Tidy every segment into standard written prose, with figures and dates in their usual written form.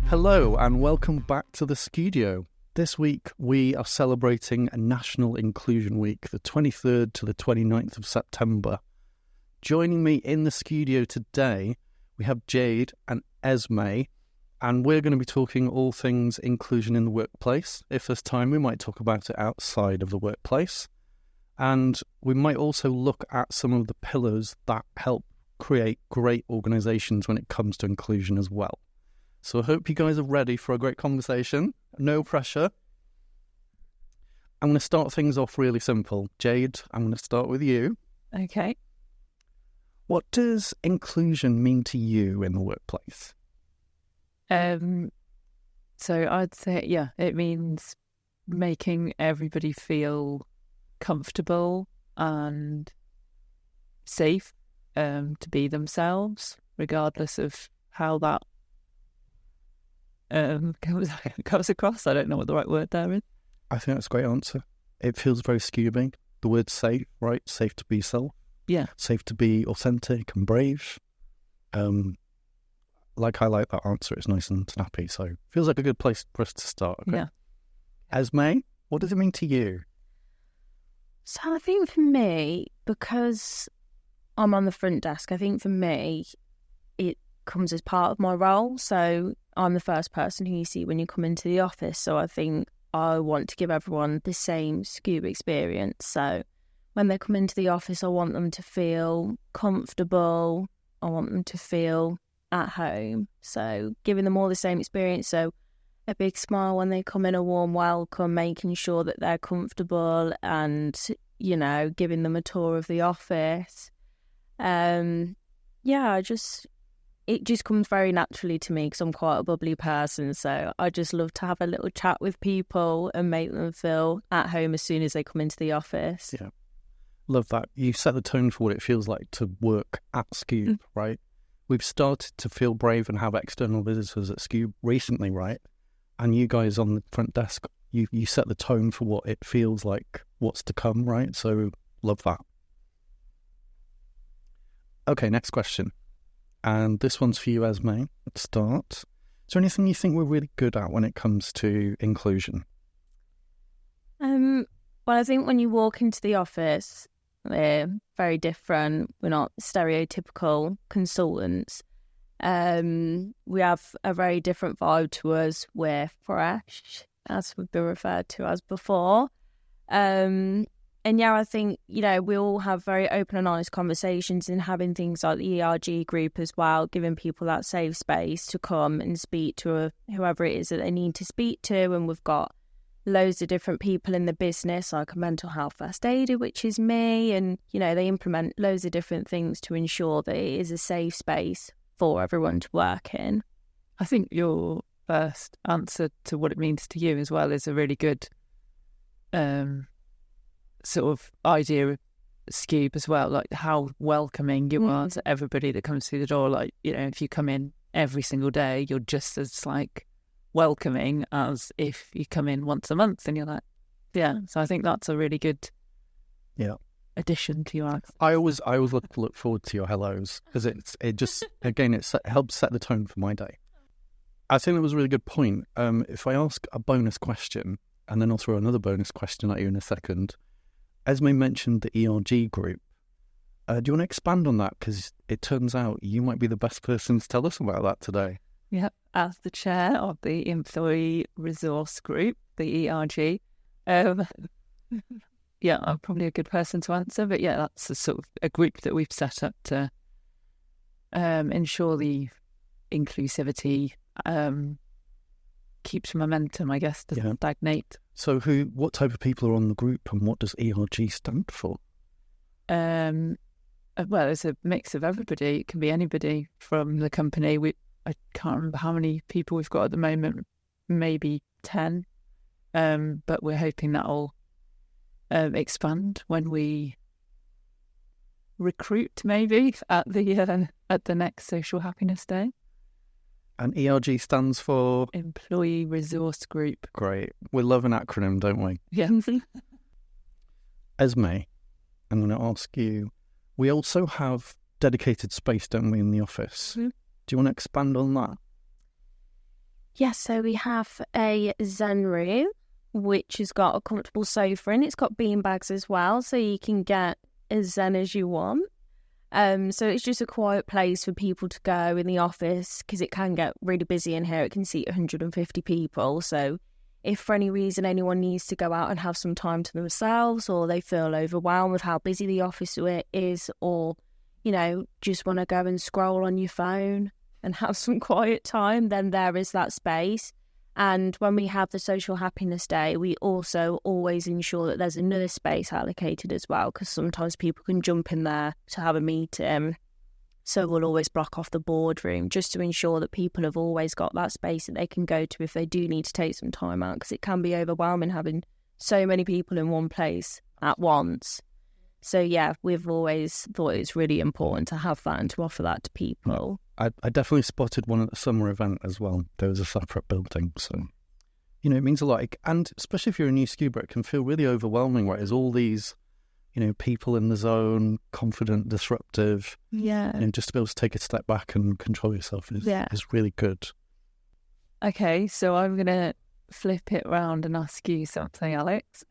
Hello and welcome back to the Skewb. This week we are celebrating National Inclusion Week, the 23rd to the 29th of September. Joining me in the studio today, we have Jade and Esme, and we're going to be talking all things inclusion in the workplace. If there's time, we might talk about it outside of the workplace. And we might also look at some of the pillars that help create great organisations when it comes to inclusion as well. So I hope you guys are ready for a great conversation. No pressure. I'm going to start things off really simple. Jade, I'm going to start with you. Okay. What does inclusion mean to you in the workplace? So I'd say, it means making everybody feel comfortable and safe to be themselves, regardless of how that comes across. I don't know what the right word there is. I think that's a great answer. It feels very Skewbing. The word safe, right? Safe to be yourself. Yeah. Safe to be authentic and brave. I like that answer. It's nice and snappy. So feels like a good place for us to start. Okay? Yeah. Esme, what does it mean to you? So I think for me, because I'm on the front desk, I think for me, it comes as part of my role. So I'm the first person who you see when you come into the office. So I think I want to give everyone the same Skewb experience. So when they come into the office, I want them to feel comfortable. I want them to feel at home. So giving them all the same experience. So a big smile when they come in, a warm welcome, making sure that they're comfortable and, giving them a tour of the office. It just comes very naturally to me because I'm quite a bubbly person. So I just love to have a little chat with people and make them feel at home as soon as they come into the office. Yeah. Love that. You set the tone for what it feels like to work at Skewb, right? We've started to feel brave and have external visitors at Skewb recently, right? And you guys on the front desk, you set the tone for what it feels like, what's to come, right? So love that. Okay, next question. And this one's for you, Esme, at the start. Is there anything you think we're really good at when it comes to inclusion? Well, I think when you walk into the office, we're very different. We're not stereotypical consultants. We have a very different vibe to us. We're fresh, as we've been referred to as before. I think, we all have very open and honest conversations and having things like the ERG group as well, giving people that safe space to come and speak to whoever it is that they need to speak to. And we've got loads of different people in the business, like a mental health first aider, which is me. And, they implement loads of different things to ensure that it is a safe space for everyone to work in. I think your first answer to what it means to you as well is a really good sort of idea of Skewb as well, like how welcoming you are to everybody that comes through the door. Like, if you come in every single day, you're just as welcoming as if you come in once a month and you're like, yeah. So I think that's a really good addition to your answer. I always look forward to your hellos because it helps set the tone for my day. I think that was a really good point. If I ask a bonus question and then I'll throw another bonus question at you in a second. Esme mentioned the ERG group. Do you want to expand on that? Because it turns out you might be the best person to tell us about that today. Yep, as the chair of the Employee Resource Group, the ERG. I'm probably a good person to answer, but that's a sort of a group that we've set up to ensure the inclusivity keeps momentum, I guess, doesn't stagnate. So what type of people are on the group and what does ERG stand for? Well, it's a mix of everybody. It can be anybody from the company. I can't remember how many people we've got at the moment, maybe 10. But we're hoping that'll expand when we recruit, maybe, at the next Social Happiness Day. And ERG stands for? Employee Resource Group. Great. We love an acronym, don't we? Yeah. Esme, I'm going to ask you, we also have dedicated space, don't we, in the office? Mm-hmm. Do you want to expand on that? Yes, so we have a Zen room, which has got a comfortable sofa in. It's got bean bags as well, so you can get as zen as you want. So it's just a quiet place for people to go in the office, because it can get really busy in here. It can seat 150 people. So if for any reason anyone needs to go out and have some time to themselves, or they feel overwhelmed with how busy the office is, or, you know, just want to go and scroll on your phone and have some quiet time, then there is that space. And when we have the Social Happiness Day, we also always ensure that there's another space allocated as well, because sometimes people can jump in there to have a meeting. So we'll always block off the boardroom just to ensure that people have always got that space that they can go to if they do need to take some time out, because it can be overwhelming having so many people in one place at once. So yeah, we've always thought it's really important to have that and to offer that to people. I definitely spotted one at the summer event as well. There was a separate building, so, you know, it means a lot. And especially if you're a new scuba, it can feel really overwhelming, right? There's all these, you know, people in the zone, confident, disruptive. Yeah. And just to be able to take a step back and control yourself is really good. Okay, so I'm going to flip it around and ask you something, Alex.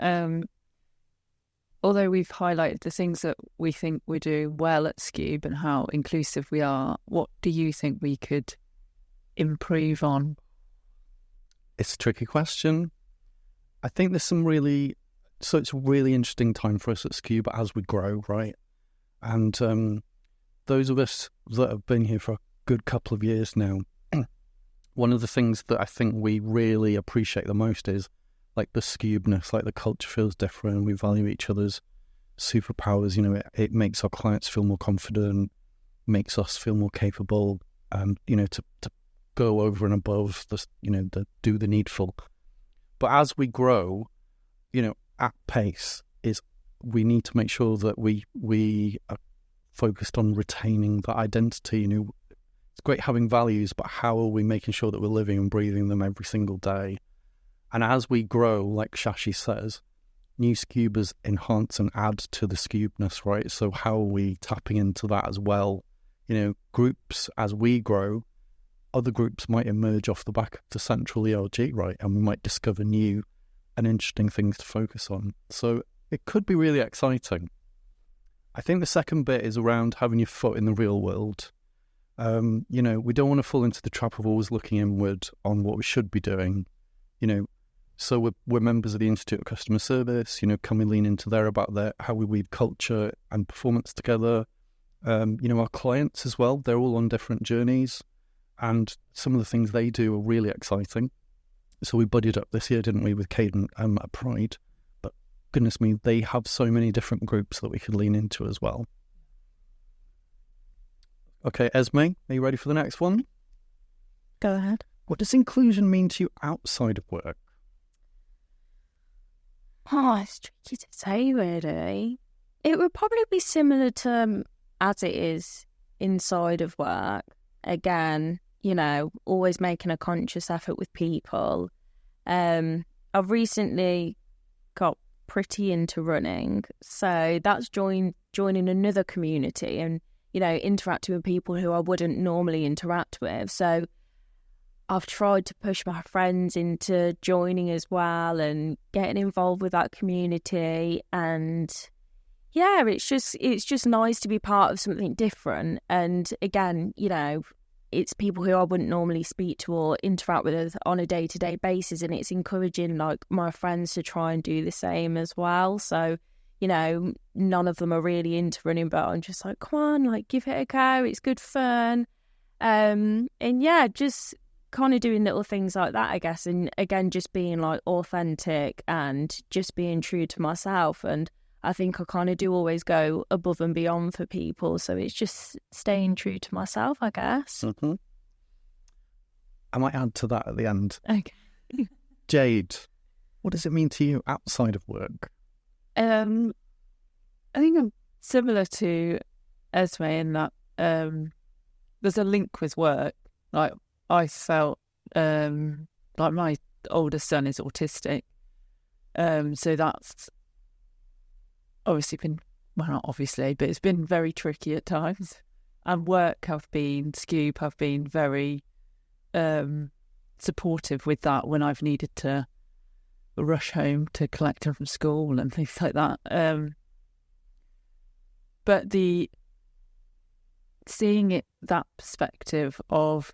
Although we've highlighted the things that we think we do well at Skewb and how inclusive we are, what do you think we could improve on? It's a tricky question. I think there's it's a really interesting time for us at Skewb as we grow, right? And those of us that have been here for a good couple of years now, one of the things that I think we really appreciate the most is like the Skewbness, like the culture feels different. We value each other's superpowers. You know, it makes our clients feel more confident, makes us feel more capable, you know, to go over and above do the needful. But as we grow, you know, at pace, we need to make sure that we are focused on retaining that identity. You know, it's great having values, but how are we making sure that we're living and breathing them every single day? And as we grow, like Shashi says, new Skewbers enhance and add to the Skewbness, right? So how are we tapping into that as well? You know, groups, as we grow, other groups might emerge off the back of the central ELG, right? And we might discover new and interesting things to focus on. So it could be really exciting. I think the second bit is around having your foot in the real world. You know, we don't want to fall into the trap of always looking inward on what we should be doing. You know, so we're members of the Institute of Customer Service. You know, can we lean into there about how we weave culture and performance together? You know, our clients as well, they're all on different journeys, and some of the things they do are really exciting. So we buddied up this year, didn't we, with Caden at Pride? But goodness me, they have so many different groups that we could lean into as well. Okay, Esme, are you ready for the next one? Go ahead. What does inclusion mean to you outside of work? Oh, it's tricky to say, really. It would probably be similar to as it is inside of work. Again, you know, always making a conscious effort with people. I've recently got pretty into running, so that's joining another community and, you know, interacting with people who I wouldn't normally interact with. So I've tried to push my friends into joining as well and getting involved with that community. And yeah, it's just nice to be part of something different. And again, you know, it's people who I wouldn't normally speak to or interact with on a day-to-day basis. And it's encouraging like my friends to try and do the same as well. So, you know, none of them are really into running, but I'm just like, come on, like give it a go. It's good fun. And yeah, just kind of doing little things like that, I guess. And again, just being like authentic and just being true to myself. And I think I kind of do always go above and beyond for people. So it's just staying true to myself, I guess. Mm-hmm. I might add to that at the end. Okay. Jade, what does it mean to you outside of work? I think I'm similar to Esme in that there's a link with work. Like I felt like my oldest son is autistic, so that's obviously been, well, not obviously, but it's been very tricky at times. And Skewb have been very supportive with that when I've needed to rush home to collect him from school and things like that. But seeing it, that perspective of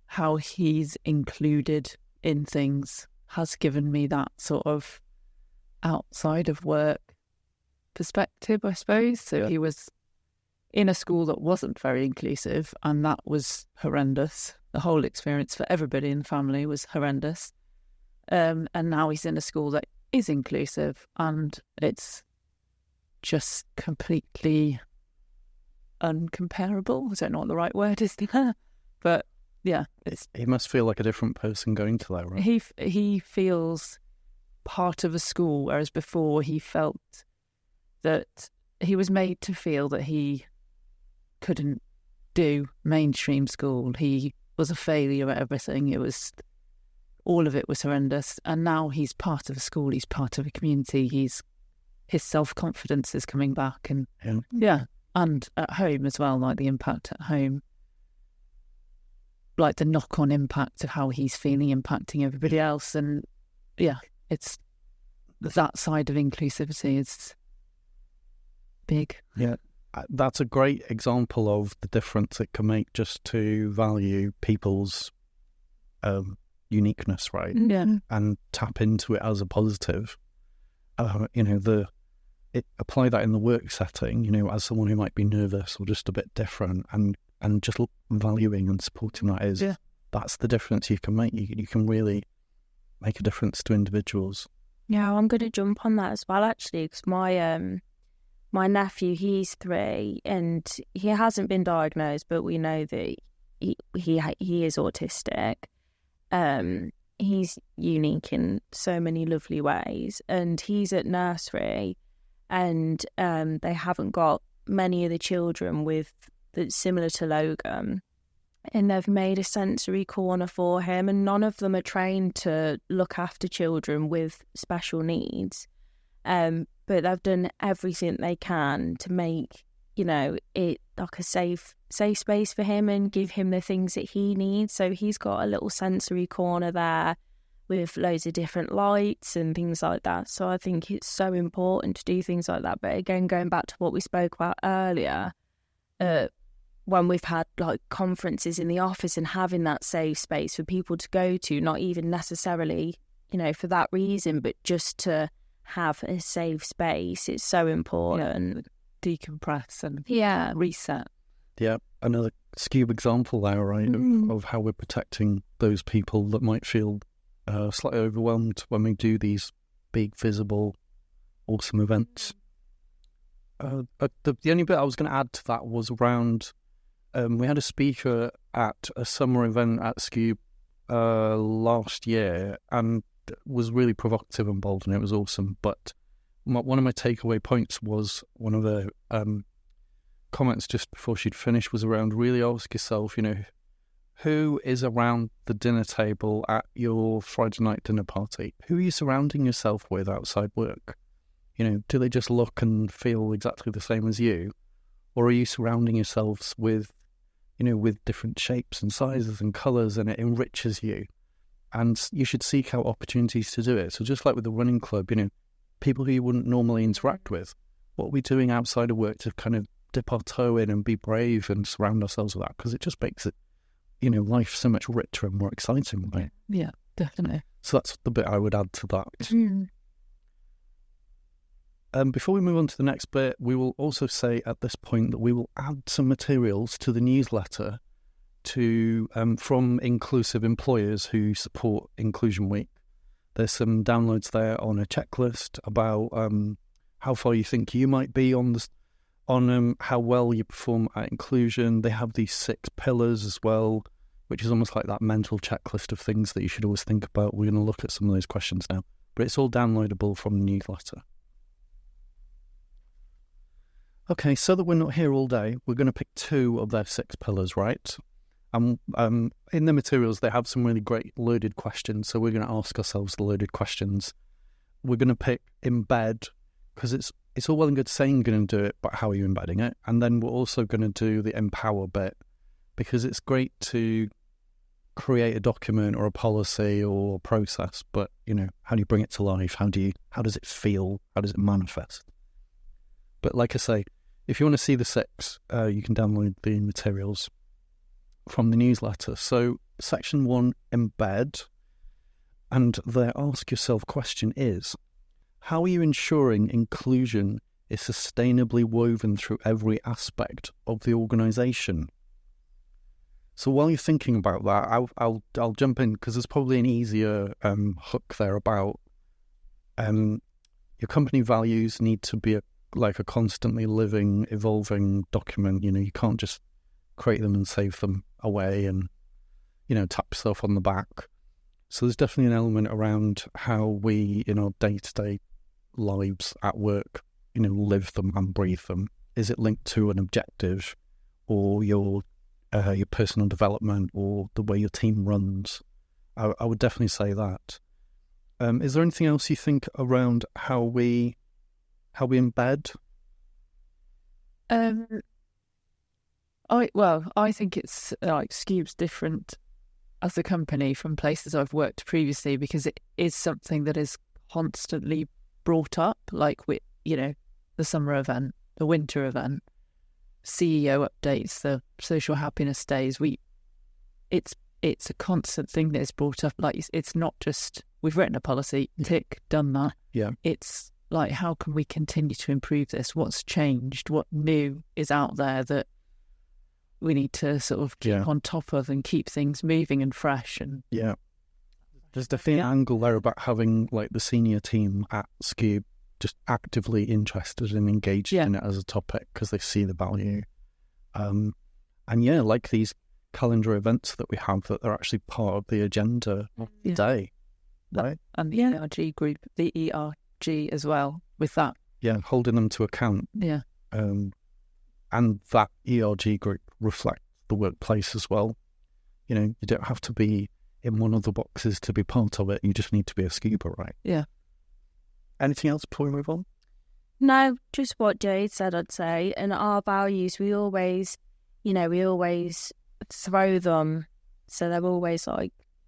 how he's included in things has given me that sort of outside of work perspective, I suppose. So he was in a school that wasn't very inclusive, and that was horrendous. The whole experience for everybody in the family was horrendous. And now he's in a school that is inclusive, and it's just completely uncomparable. I don't know what the right word is there, but yeah, he must feel like a different person going to that, right? He feels part of a school, whereas before he felt that he was made to feel that he couldn't do mainstream school. He was a failure at everything. All of it was horrendous. And now he's part of a school. He's part of a community. His self-confidence is coming back, and yeah, and at home as well, like the impact at home, like the knock-on impact of how he's feeling impacting everybody else. And yeah, it's that side of inclusivity is big. Yeah, that's a great example of the difference it can make just to value people's uniqueness, right? Yeah. And tap into it as a positive. Apply that in the work setting, as someone who might be nervous or just a bit different, and just valuing and supporting that that's the difference you can make. You can really make a difference to individuals. Yeah, I'm going to jump on that as well, actually, because my nephew, he's 3, and he hasn't been diagnosed, but we know that he is autistic. He's unique in so many lovely ways, and he's at nursery, and they haven't got many of the children that's similar to Logan, and they've made a sensory corner for him, and none of them are trained to look after children with special needs, but they've done everything they can to make it like a safe space for him and give him the things that he needs. So he's got a little sensory corner there with loads of different lights and things like that. So I think it's so important to do things like that. But again, going back to what we spoke about earlier, when we've had like conferences in the office and having that safe space for people to go to, not even necessarily, for that reason, but just to have a safe space, it's so important. Yeah. Decompress and reset. Yeah, another Skewb example there, right, of how we're protecting those people that might feel slightly overwhelmed when we do these big, visible, awesome events. The only bit I was going to add to that was around, we had a speaker at a summer event at Skewb last year, and was really provocative and bold, and it was awesome. But one of my takeaway points was one of the comments just before she'd finished was around really ask yourself, who is around the dinner table at your Friday night dinner party? Who are you surrounding yourself with outside work? Do they just look and feel exactly the same as you? Or are you surrounding yourselves with, with different shapes and sizes and colours, and it enriches you? And you should seek out opportunities to do it. So just like with the running club, people who you wouldn't normally interact with, what are we doing outside of work to kind of dip our toe in and be brave and surround ourselves with that? Because it just makes it, life so much richer and more exciting, right? Yeah, definitely. So that's the bit I would add to that. Before we move on to the next bit, we will also say at this point that we will add some materials to the newsletter from inclusive employers who support Inclusion Week. There's some downloads there on a checklist about how far you think you might be on how well you perform at inclusion. They have these 6 pillars as well, which is almost like that mental checklist of things that you should always think about. We're going to look at some of those questions now, but it's all downloadable from the newsletter. Okay, so that we're not here all day, we're going to pick 2 of their 6 pillars, right? In the materials, they have some really great loaded questions, so we're going to ask ourselves the loaded questions. We're going to pick embed, because it's all well and good saying you're going to do it, but how are you embedding it? And then we're also going to do the empower bit, because it's great to create a document or a policy or a process, but, how do you bring it to life? How does it feel? How does it manifest? But like I say, if you want to see the 6, you can download the materials from the newsletter. So section 1, embed, and the ask yourself question is, how are you ensuring inclusion is sustainably woven through every aspect of the organisation? So while you're thinking about that, I'll jump in, because there's probably an easier hook there about your company values need to be a constantly living, evolving document. You can't just create them and save them away and, tap yourself on the back. So there's definitely an element around how we, in our day-to-day lives at work, live them and breathe them. Is it linked to an objective, or your personal development, or the way your team runs? I would definitely say that. Is there anything else you think around how we embed? I think it's like Skewb's different as a company from places I've worked previously, because it is something that is constantly brought up, like with the summer event, the winter event, CEO updates, the social happiness days. It's a constant thing that is brought up. Like, it's not just we've written a policy, tick, done that. Yeah, it's like, how can we continue to improve this? What's changed? What new is out there that we need to sort of keep on top of and keep things moving and fresh? And there's definitely an angle there about having the senior team at Skewb just actively interested and engaged in it as a topic, because they see the value. And these calendar events that we have, that they're actually part of the agenda of the day, right? And the ERG group, the ERG as well, with that. Yeah, holding them to account. Yeah. And that ERG group reflects the workplace as well. You don't have to be in one of the boxes to be part of it. You just need to be a Skewber, right? Yeah. Anything else before we move on? No, just what Jade said, I'd say. And our values, we always throw them. So they're always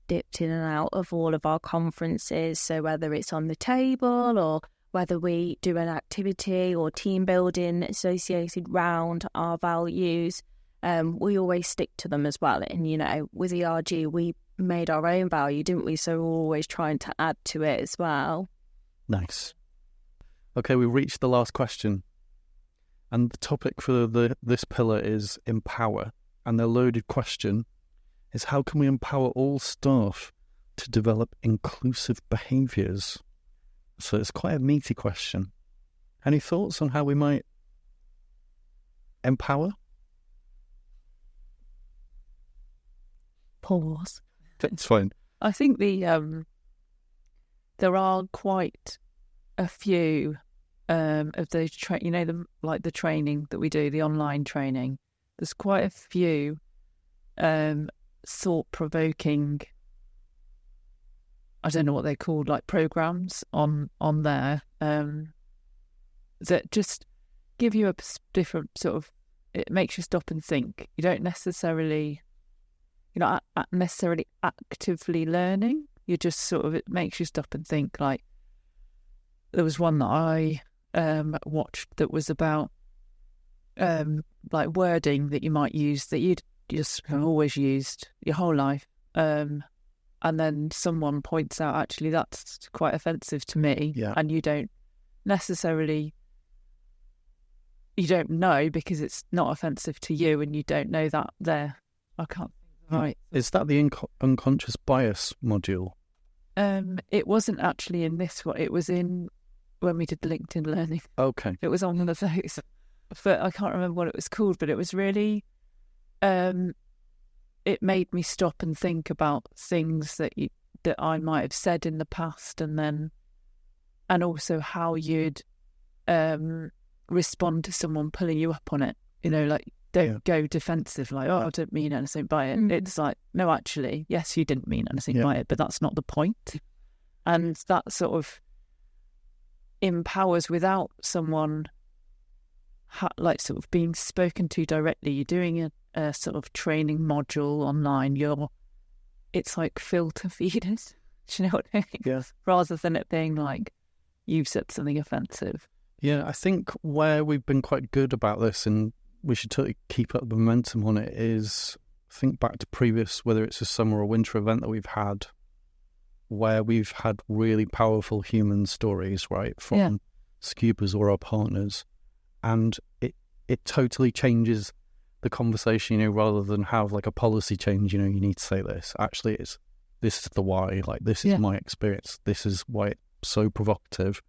dipped in and out of all of our conferences. So whether it's on the table, or whether we do an activity or team building associated round our values, we always stick to them as well. And, with ERG, we made our own value, didn't we? So we're always trying to add to it as well. Nice. Okay, we reached the last question. And the topic for this pillar is empower. And the loaded question is, how can we empower all staff to develop inclusive behaviours? So it's quite a meaty question. Any thoughts on how we might empower? Pause. It's fine. I think there are quite a few of those, the training that we do, the online training. There's quite a few thought-provoking, I don't know what they're called, programs on there that just give you a different sort of, it makes you stop and think. You don't necessarily, you're not necessarily actively learning. You just sort of, it makes you stop and think. There was one that I watched that was about wording that you might use that you'd just always used your whole life. And then someone points out, actually, that's quite offensive to me. Yeah. And you don't necessarily, you don't know because it's not offensive to you, and you don't know that there. I can't think right. Is that the unconscious bias module? It wasn't actually in this one. It was in when we did LinkedIn Learning. Okay. It was on one of those. But I can't remember what it was called, but it was really, it made me stop and think about things that I might have said in the past, and also how you'd respond to someone pulling you up on it. Don't go defensive, I don't mean anything by it. Mm. It's no, actually, yes, you didn't mean anything by it, but that's not the point. And that sort of empowers without someone sort of being spoken to directly. You're doing a sort of training module online. You're it's like filter feeders. Do you know what I mean? Yeah. Rather than it being like, you've said something offensive. Yeah, I think where we've been quite good about this, and we should totally keep up the momentum on it, is think back to previous, whether it's a summer or winter event that we've had, where we've had really powerful human stories, right, from Skewbers or our partners, and it totally changes the conversation, you know, rather than have like a policy change, you know, you need to say this. Actually, this is the why, like this is my experience, this is why it's so provocative.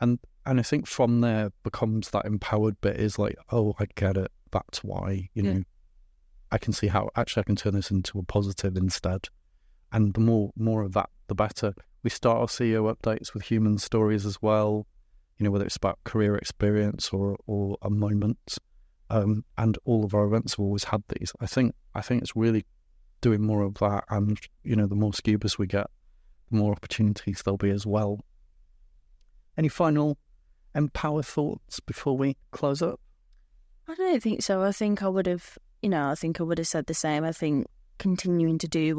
And I think from there becomes that empowered bit is like, oh, I get it, that's why, you know, I can see how actually I can turn this into a positive instead. And the more of that, the better. We start our CEO updates with human stories as well, you know, whether it's about career experience or a moment. And all of our events have always had these. I think it's really doing more of that, and you know, the more Skewbers we get, the more opportunities there'll be as well. Any final empower thoughts before we close up? I don't think so. I think I would have said the same. I think continuing to do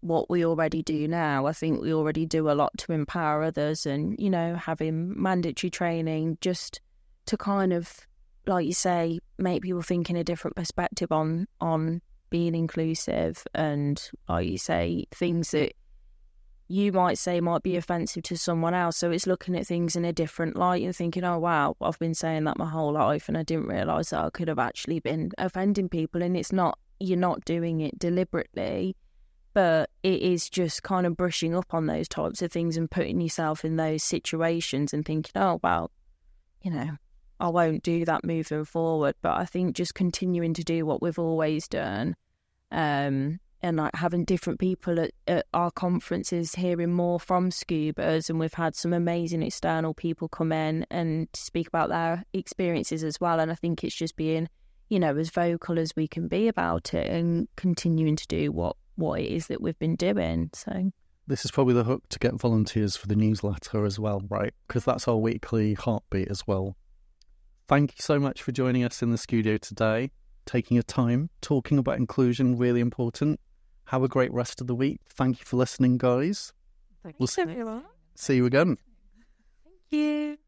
what we already do now. I think we already do a lot to empower others, and you know, having mandatory training just to kind of, like you say, make people think in a different perspective on being inclusive, and like you say, things that you might say might be offensive to someone else. So it's looking at things in a different light and thinking, oh wow, I've been saying that my whole life and I didn't realise that I could have actually been offending people. And it's not, you're not doing it deliberately, but it is just kind of brushing up on those types of things and putting yourself in those situations and thinking, oh well, you know, I won't do that moving forward. But I think just continuing to do what we've always done, and like having different people at our conferences, hearing more from Skewbers, and we've had some amazing external people come in and speak about their experiences as well. And I think it's just being, you know, as vocal as we can be about it and continuing to do what it is that we've been doing. So this is probably the hook to get volunteers for the newsletter as well, right? Because that's our weekly heartbeat as well. Thank you so much for joining us in the studio today, taking your time, talking about inclusion, really important. Have a great rest of the week. Thank you for listening, guys. Thanks, everyone. See you again. thank you.